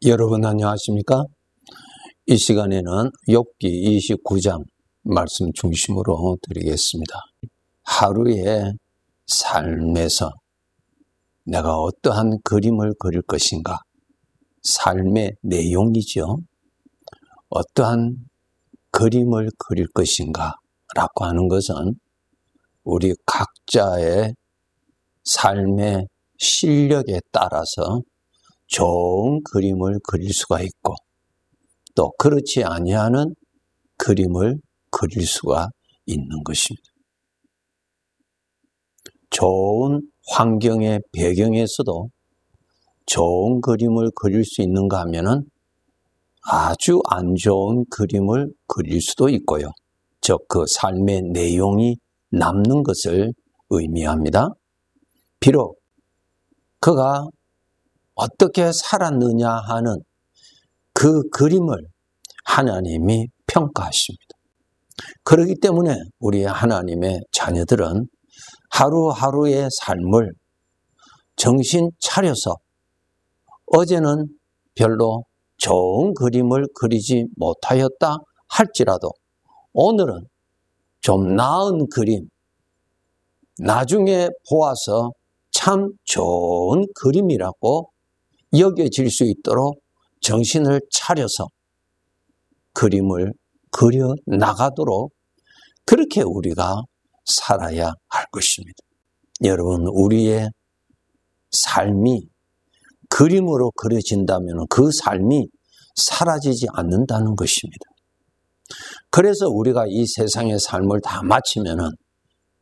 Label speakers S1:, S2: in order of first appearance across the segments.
S1: 여러분 안녕하십니까? 이 시간에는 욥기 29장 말씀 중심으로 드리겠습니다. 하루의 삶에서 내가 어떠한 그림을 그릴 것인가? 삶의 내용이죠. 어떠한 그림을 그릴 것인가? 라고 하는 것은 우리 각자의 삶의 실력에 따라서 좋은 그림을 그릴 수가 있고 또 그렇지 아니하는 그림을 그릴 수가 있는 것입니다. 좋은 환경의 배경에서도 좋은 그림을 그릴 수 있는가 하면은 아주 안 좋은 그림을 그릴 수도 있고요. 즉 그 삶의 내용이 남는 것을 의미합니다. 비록 그가 어떻게 살았느냐 하는 그 그림을 하나님이 평가하십니다. 그렇기 때문에 우리 하나님의 자녀들은 하루하루의 삶을 정신 차려서 어제는 별로 좋은 그림을 그리지 못하였다 할지라도 오늘은 좀 나은 그림, 나중에 보아서 참 좋은 그림이라고 여겨질 수 있도록 정신을 차려서 그림을 그려 나가도록 그렇게 우리가 살아야 할 것입니다. 여러분, 우리의 삶이 그림으로 그려진다면 그 삶이 사라지지 않는다는 것입니다. 그래서 우리가 이 세상의 삶을 다 마치면은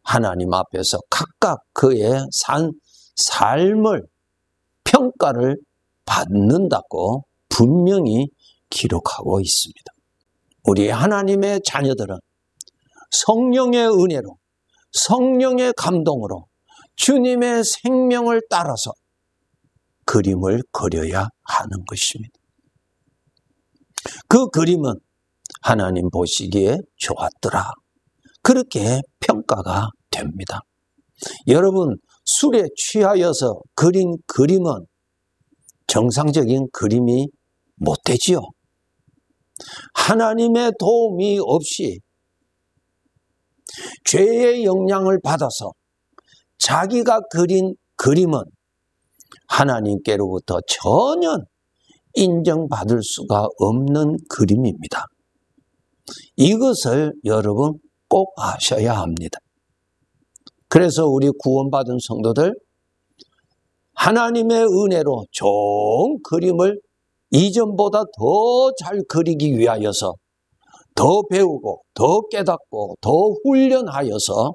S1: 하나님 앞에서 각각 그의 산 삶을 평가를 받는다고 분명히 기록하고 있습니다. 우리 하나님의 자녀들은 성령의 은혜로, 성령의 감동으로 주님의 생명을 따라서 그림을 그려야 하는 것입니다. 그 그림은 하나님 보시기에 좋았더라. 그렇게 평가가 됩니다. 여러분, 술에 취하여서 그린 그림은 정상적인 그림이 못 되지요. 하나님의 도움이 없이 죄의 영향을 받아서 자기가 그린 그림은 하나님께로부터 전혀 인정받을 수가 없는 그림입니다. 이것을 여러분 꼭 아셔야 합니다. 그래서 우리 구원받은 성도들 하나님의 은혜로 좋은 그림을 이전보다 더 잘 그리기 위하여서 더 배우고 더 깨닫고 더 훈련하여서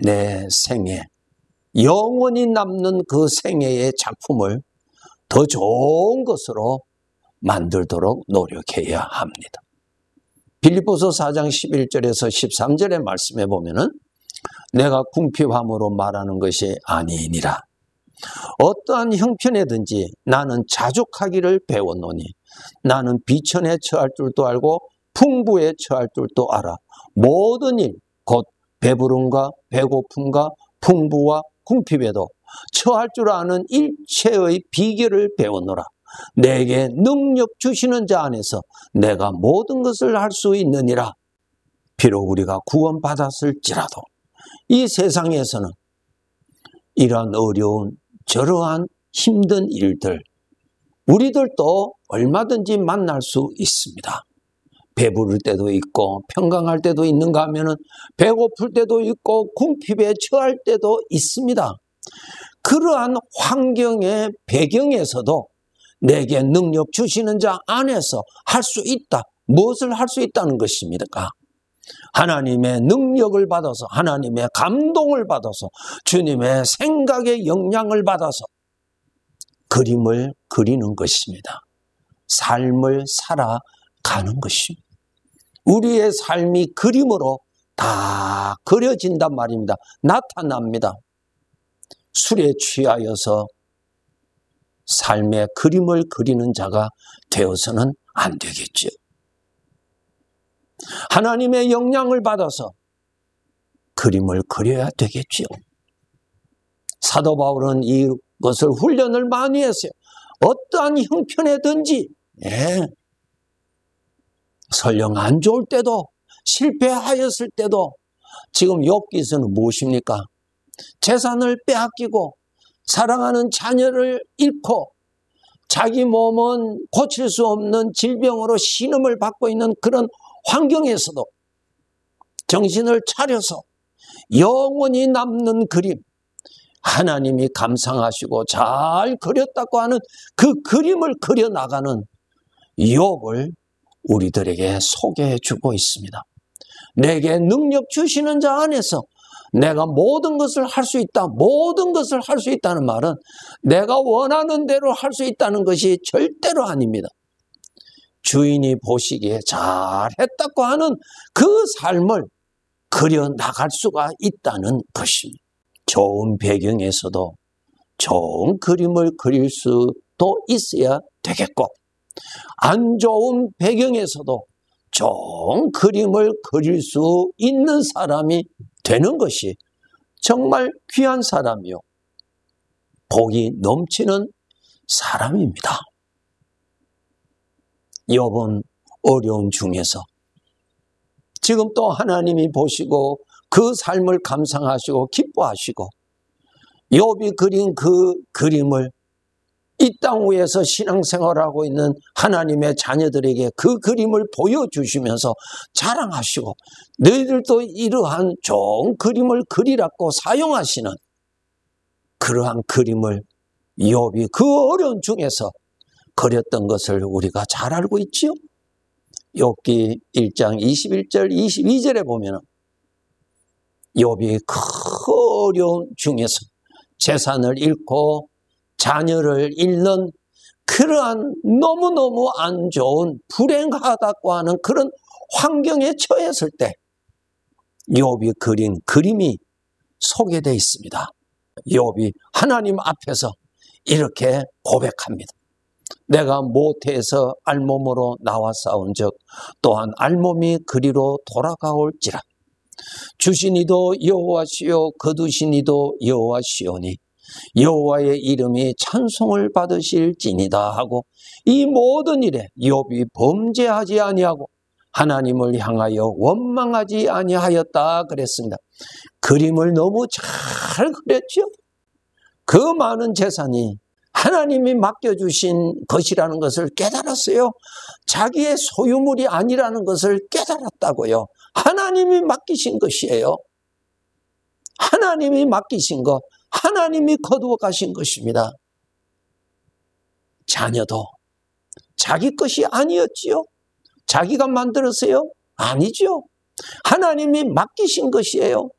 S1: 내 생애, 영원히 남는 그 생애의 작품을 더 좋은 것으로 만들도록 노력해야 합니다. 빌립보서 4장 11절에서 13절의 말씀에 보면은 내가 궁핍함으로 말하는 것이 아니니라. 어떠한 형편에든지 나는 자족하기를 배웠노니 나는 비천에 처할 줄도 알고 풍부에 처할 줄도 알아. 모든 일, 곧 배부름과 배고픔과 풍부와 궁핍에도 처할 줄 아는 일체의 비결을 배웠노라. 내게 능력 주시는 자 안에서 내가 모든 것을 할 수 있느니라. 비록 우리가 구원받았을지라도 이 세상에서는 이러한 어려운 저러한 힘든 일들 우리들도 얼마든지 만날 수 있습니다. 배부를 때도 있고 평강할 때도 있는가 하면은 배고플 때도 있고 궁핍에 처할 때도 있습니다. 그러한 환경의 배경에서도 내게 능력 주시는 자 안에서 할 수 있다. 무엇을 할 수 있다는 것입니까? 하나님의 능력을 받아서 하나님의 감동을 받아서 주님의 생각의 영향을 받아서 그림을 그리는 것입니다. 삶을 살아가는 것입니다. 우리의 삶이 그림으로 다 그려진단 말입니다. 나타납니다. 술에 취하여서 삶의 그림을 그리는 자가 되어서는 안 되겠죠. 하나님의 영향을 받아서 그림을 그려야 되겠지요. 사도 바울은 이것을 훈련을 많이 했어요. 어떠한 형편에든지, 설령 안 좋을 때도, 실패하였을 때도, 지금 욥기서는 무엇입니까? 재산을 빼앗기고 사랑하는 자녀를 잃고 자기 몸은 고칠 수 없는 질병으로 신음을 받고 있는 그런 환경에서도 정신을 차려서 영원히 남는 그림, 하나님이 감상하시고 잘 그렸다고 하는 그 그림을 그려나가는 욥을 우리들에게 소개해 주고 있습니다. 내게 능력 주시는 자 안에서 내가 모든 것을 할 수 있다. 모든 것을 할 수 있다는 말은 내가 원하는 대로 할 수 있다는 것이 절대로 아닙니다. 주인이 보시기에 잘했다고 하는 그 삶을 그려나갈 수가 있다는 것입니다. 좋은 배경에서도 좋은 그림을 그릴 수도 있어야 되겠고, 안 좋은 배경에서도 좋은 그림을 그릴 수 있는 사람이 되는 것이 정말 귀한 사람이요, 복이 넘치는 사람입니다. 욥은 어려움 중에서 지금 또 하나님이 보시고 그 삶을 감상하시고 기뻐하시고 욥이 그린 그 그림을 이 땅 위에서 신앙생활하고 있는 하나님의 자녀들에게 그 그림을 보여주시면서 자랑하시고 너희들도 이러한 좋은 그림을 그리라고 사용하시는 그러한 그림을 욥이 그 어려운 중에서 그렸던 것을 우리가 잘 알고 있지요. 욥기 1장 21절 22절에 보면 욥이 그 어려움 중에서 재산을 잃고 자녀를 잃는 그러한 너무너무 안 좋은 불행하다고 하는 그런 환경에 처했을 때 욥이 그린 그림이 소개되어 있습니다. 욥이 하나님 앞에서 이렇게 고백합니다. 내가 모태에서 알몸으로 나와 싸운 적 또한 알몸이 그리로 돌아가올지라. 주신 이도 여호와시요 거두신 이도 여호와시오니 여호와의 이름이 찬송을 받으실지니다 하고 이 모든 일에 욥이 범죄하지 아니하고 하나님을 향하여 원망하지 아니하였다 그랬습니다. 그림을 너무 잘 그렸죠. 그 많은 재산이 하나님이 맡겨주신 것이라는 것을 깨달았어요. 자기의 소유물이 아니라는 것을 깨달았다고요. 하나님이 맡기신 것이에요. 하나님이 맡기신 것, 하나님이 거두어 가신 것입니다. 자녀도 자기 것이 아니었지요. 자기가 만들었어요? 아니죠. 하나님이 맡기신 것이에요.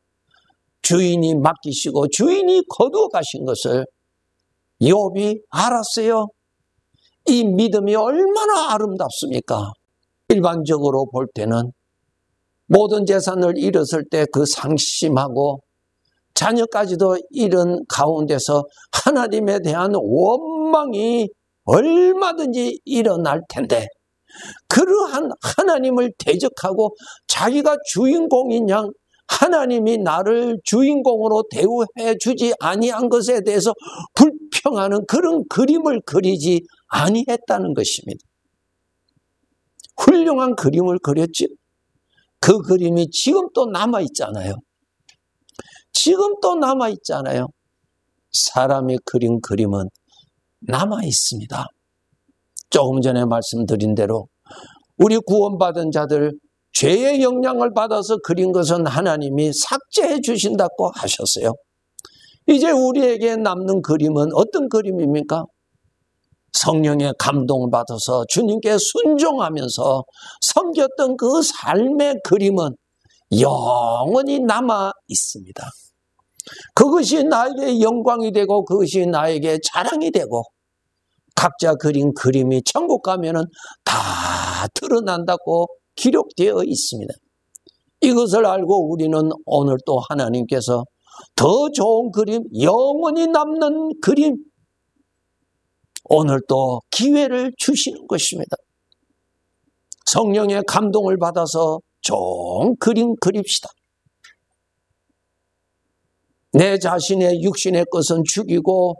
S1: 주인이 맡기시고 주인이 거두어 가신 것을 욥이 알았어요. 이 믿음이 얼마나 아름답습니까? 일반적으로 볼 때는 모든 재산을 잃었을 때 그 상심하고 자녀까지도 잃은 가운데서 하나님에 대한 원망이 얼마든지 일어날 텐데 그러한 하나님을 대적하고 자기가 주인공인 양 하나님이 나를 주인공으로 대우해 주지 아니한 것에 대해서 불평하는 그런 그림을 그리지 아니했다는 것입니다. 훌륭한 그림을 그렸지. 그 그림이 지금 또 남아있잖아요. 지금 또 남아있잖아요. 사람이 그린 그림은 남아있습니다. 조금 전에 말씀드린 대로 우리 구원받은 자들 죄의 영향을 받아서 그린 것은 하나님이 삭제해 주신다고 하셨어요. 이제 우리에게 남는 그림은 어떤 그림입니까? 성령의 감동을 받아서 주님께 순종하면서 섬겼던 그 삶의 그림은 영원히 남아 있습니다. 그것이 나에게 영광이 되고 그것이 나에게 자랑이 되고 각자 그린 그림이 천국 가면은 다 드러난다고 기록되어 있습니다. 이것을 알고 우리는 오늘 또 하나님께서 더 좋은 그림, 영원히 남는 그림, 오늘 또 기회를 주시는 것입니다. 성령의 감동을 받아서 좋은 그림 그립시다. 내 자신의 육신의 것은 죽이고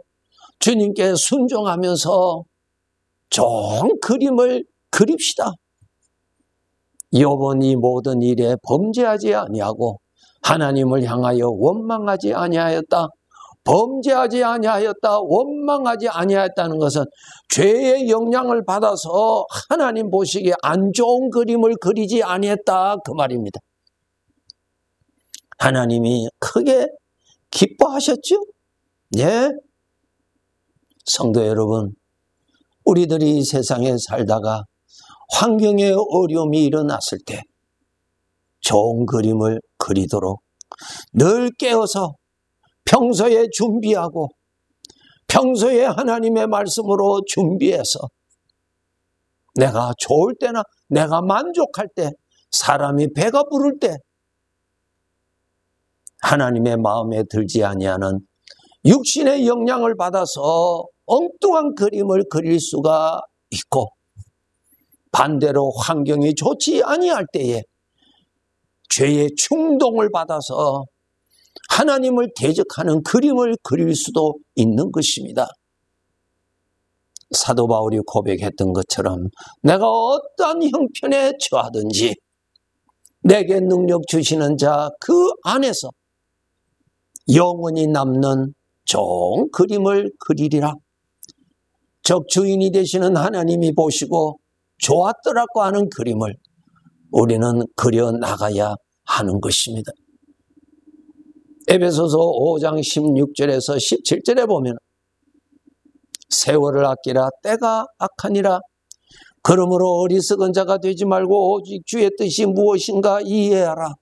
S1: 주님께 순종하면서 좋은 그림을 그립시다. 욥은 모든 일에 범죄하지 아니하고 하나님을 향하여 원망하지 아니하였다. 범죄하지 아니하였다, 원망하지 아니하였다는 것은 죄의 영향을 받아서 하나님 보시기에 안 좋은 그림을 그리지 아니했다, 그 말입니다. 하나님이 크게 기뻐하셨죠? 예. 성도 여러분, 우리들이 이 세상에 살다가 환경에 어려움이 일어났을 때 좋은 그림을 그리도록 늘 깨어서 평소에 준비하고 평소에 하나님의 말씀으로 준비해서 내가 좋을 때나 내가 만족할 때 사람이 배가 부를 때 하나님의 마음에 들지 아니하는 육신의 영향을 받아서 엉뚱한 그림을 그릴 수가 있고 반대로 환경이 좋지 아니할 때에 죄의 충동을 받아서 하나님을 대적하는 그림을 그릴 수도 있는 것입니다. 사도 바울이 고백했던 것처럼 내가 어떠한 형편에 처하든지 내게 능력 주시는 자 그 안에서 영원히 남는 좋은 그림을 그리리라. 즉 주인이 되시는 하나님이 보시고 좋았더라고 하는 그림을 우리는 그려나가야 하는 것입니다. 에베소서 5장 16절에서 17절에 보면 세월을 아끼라 때가 악하니라. 그러므로 어리석은 자가 되지 말고 오직 주의 뜻이 무엇인가 이해하라.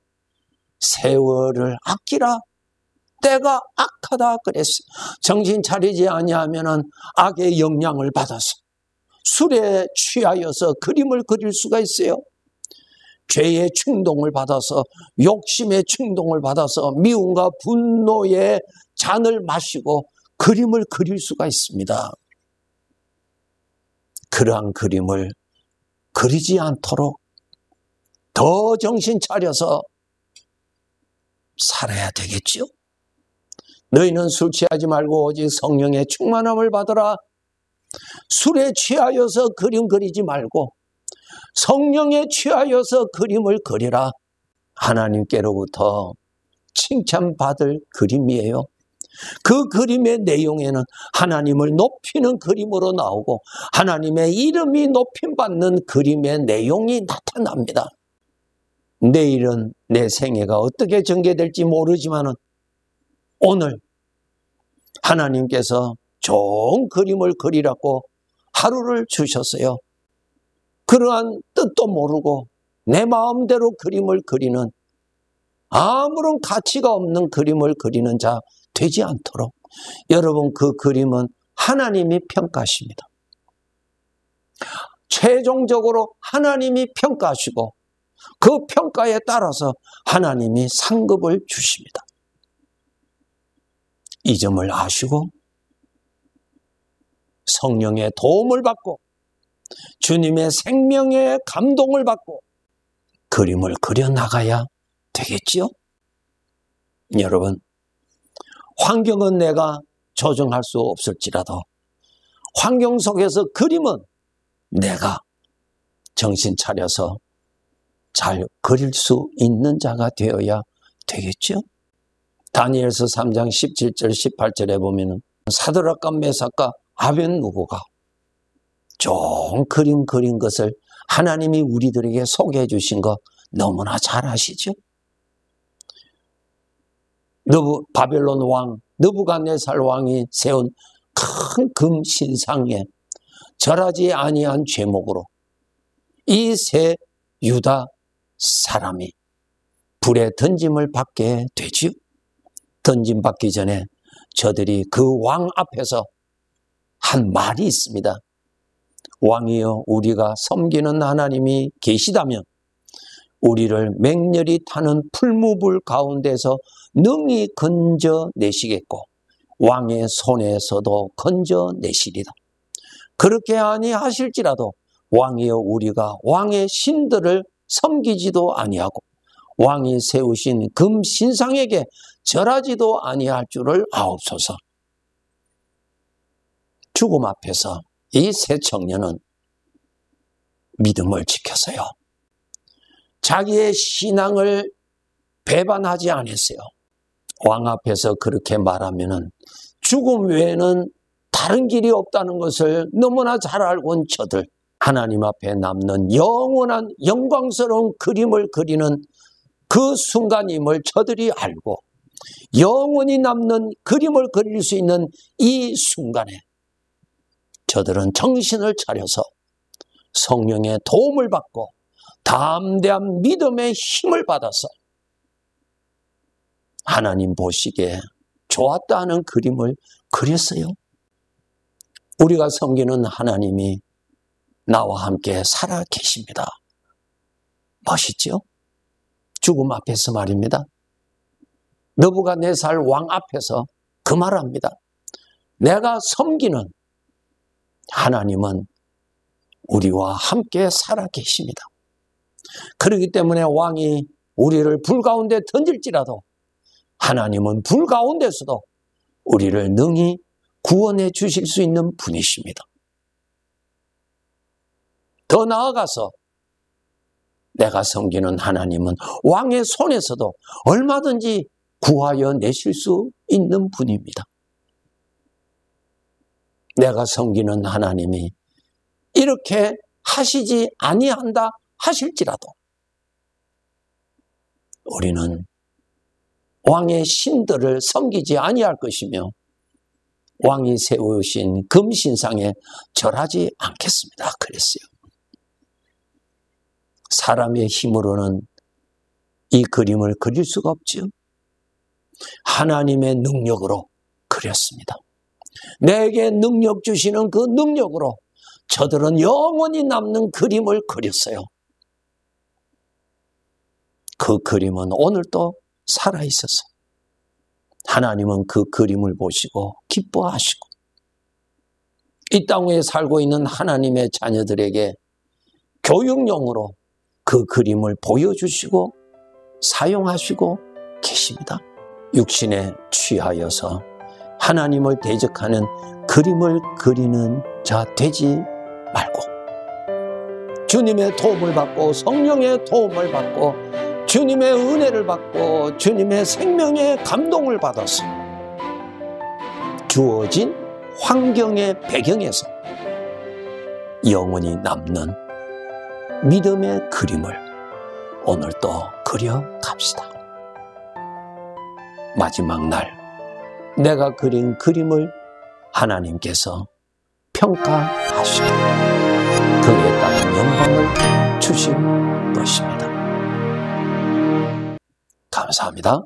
S1: 세월을 아끼라. 때가 악하다 그랬어요. 정신 차리지 아니하면 악의 영향을 받아서 술에 취하여서 그림을 그릴 수가 있어요. 죄의 충동을 받아서 욕심의 충동을 받아서 미움과 분노의 잔을 마시고 그림을 그릴 수가 있습니다. 그러한 그림을 그리지 않도록 더 정신 차려서 살아야 되겠죠. 너희는 술 취하지 말고 오직 성령의 충만함을 받으라. 술에 취하여서 그림 그리지 말고 성령에 취하여서 그림을 그리라. 하나님께로부터 칭찬받을 그림이에요. 그 그림의 내용에는 하나님을 높이는 그림으로 나오고 하나님의 이름이 높임받는 그림의 내용이 나타납니다. 내일은 내 생애가 어떻게 전개될지 모르지만 오늘 하나님께서 좋은 그림을 그리라고 하루를 주셨어요. 그러한 뜻도 모르고 내 마음대로 그림을 그리는 아무런 가치가 없는 그림을 그리는 자 되지 않도록 여러분 그 그림은 하나님이 평가하십니다. 최종적으로 하나님이 평가하시고 그 평가에 따라서 하나님이 상급을 주십니다. 이 점을 아시고 성령의 도움을 받고 주님의 생명의 감동을 받고 그림을 그려나가야 되겠지요? 여러분, 환경은 내가 조정할 수 없을지라도 환경 속에서 그림은 내가 정신 차려서 잘 그릴 수 있는 자가 되어야 되겠죠? 다니엘서 3장 17절 18절에 보면 사드락과 메삭과 아벳느고가 좋은 그림 그린 것을 하나님이 우리들에게 소개해 주신 거 너무나 잘 아시죠? 바벨론 왕 느부갓네살 왕이 세운 큰 금 신상에 절하지 아니한 죄목으로 이 세 유다 사람이 불에 던짐을 받게 되지요. 던짐 받기 전에 저들이 그 왕 앞에서 한 말이 있습니다. 왕이여, 우리가 섬기는 하나님이 계시다면 우리를 맹렬히 타는 풀무불 가운데서 능히 건져내시겠고 왕의 손에서도 건져내시리다. 그렇게 아니하실지라도 왕이여, 우리가 왕의 신들을 섬기지도 아니하고 왕이 세우신 금 신상에게 절하지도 아니할 줄을 아옵소서. 죽음 앞에서 이 세 청년은 믿음을 지켰어요. 자기의 신앙을 배반하지 않았어요. 왕 앞에서 그렇게 말하면은 죽음 외에는 다른 길이 없다는 것을 너무나 잘 알고 온 저들, 하나님 앞에 남는 영원한 영광스러운 그림을 그리는 그 순간임을 저들이 알고 영원히 남는 그림을 그릴 수 있는 이 순간에 저들은 정신을 차려서 성령의 도움을 받고 담대한 믿음의 힘을 받아서 하나님 보시기에 좋았다는 그림을 그렸어요. 우리가 섬기는 하나님이 나와 함께 살아 계십니다. 멋있죠? 죽음 앞에서 말입니다. 느부갓네살 왕 앞에서 그 말합니다. 내가 섬기는 하나님은 우리와 함께 살아 계십니다. 그렇기 때문에 왕이 우리를 불 가운데 던질지라도 하나님은 불 가운데서도 우리를 능히 구원해 주실 수 있는 분이십니다. 더 나아가서 내가 섬기는 하나님은 왕의 손에서도 얼마든지 구하여 내실 수 있는 분입니다. 내가 섬기는 하나님이 이렇게 하시지 아니한다 하실지라도 우리는 왕의 신들을 섬기지 아니할 것이며 왕이 세우신 금신상에 절하지 않겠습니다. 그랬어요. 사람의 힘으로는 이 그림을 그릴 수가 없죠. 하나님의 능력으로 그렸습니다. 내게 능력 주시는 그 능력으로 저들은 영원히 남는 그림을 그렸어요. 그 그림은 오늘도 살아있어서 하나님은 그 그림을 보시고 기뻐하시고 이 땅 위에 살고 있는 하나님의 자녀들에게 교육용으로 그 그림을 보여주시고 사용하시고 계십니다. 육신에 취하여서 하나님을 대적하는 그림을 그리는 자 되지 말고 주님의 도움을 받고 성령의 도움을 받고 주님의 은혜를 받고 주님의 생명의 감동을 받아서 주어진 환경의 배경에서 영원히 남는 믿음의 그림을 오늘도 그려갑시다. 마지막 날 내가 그린 그림을 하나님께서 평가하시고 그에 따른 영광을 주실 것입니다. 감사합니다.